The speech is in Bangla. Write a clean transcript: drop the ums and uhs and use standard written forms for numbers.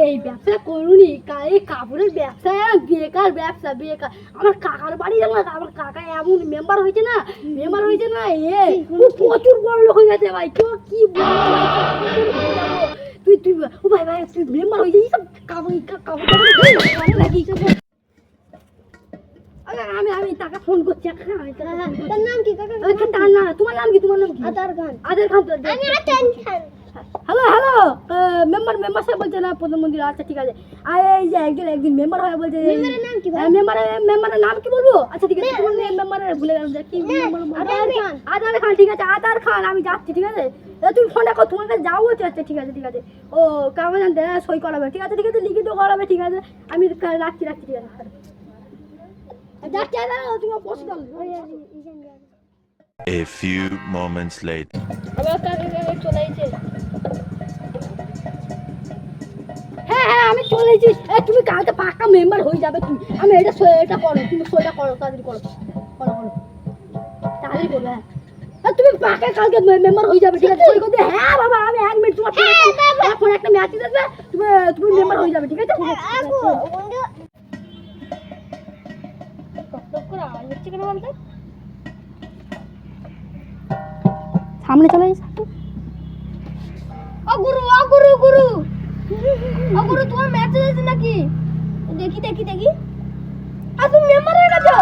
এই ব্যবসা করুনি, এই কাপড়ের ব্যবসা বেকার ব্যবসা, বেকার। আমার কাকার বাড়ি যাবো না, আমার কাকা এমন মেম্বার হয়েছে না, প্রচুর বড় লোক হয়ে গেছে ভাই। কেউ কি বলবো ভাই, তুই তুই ও ভাই ভাই তুই মেম্বার হয়ে যাই, সব কাপড় কাপড় লাগি। আমি টাকা ফোন করছি। তার নাম কি কাকা? তার না, তোমার নাম কি? তোমার নাম কি? আদার খান। আদার খান। আমি আদার খান। হ্যালো হ্যালো, মেম্বার সাহেব বলছে না প্রধানমন্ত্রী? আচ্ছা ঠিক আছে। আর এই যে একদিন মেম্বার হয় বলছে, মেম্বারের নাম কি ভাই? মেম্বারের নাম কি বলবো? আচ্ছা ঠিক আছে, তোমার মেম্বারের ভুলে গেলাম কি আদার খান। আদার খান, ঠিক আছে আদার খান। আমি যাচ্ছি, ঠিক আছে। তুমি ফোন রাখো, তোমার কাছে যাবো। আচ্ছা ঠিক আছে ঠিক আছে। ও কাগজ আনতে সই করাবে, ঠিক আছে ঠিক আছে, লিখিত করাবে, ঠিক আছে। আমি রাখছি ঠিক আছে। যাচ্ছি, তোমার বসে চল। A few moments later. আবার চলে এসেছে। হ্যাঁ আমি চলে এসেছি। তুমি কালকে পাক্কা মেম্বার হয়ে যাবে। তুমি আমি এটা করো, তুমি সইটা করো, তাড়াতাড়ি করো তাড়াতাড়ি করো। তুমি পাক্কা কালকে মেম্বার হয়ে যাবে, ঠিক আছে? সই করে হ্যাঁ বাবা, আমি 1 মিনিট তোমার ফোন একটা মেসেজ আসবে, তুমি মেম্বার হয়ে যাবে, ঠিক আছে? সামনে চলে এসে গুরু তোমার মেসেজ আছে নাকি? দেখি আর তুমি মেম্বার হয়ে গেছো।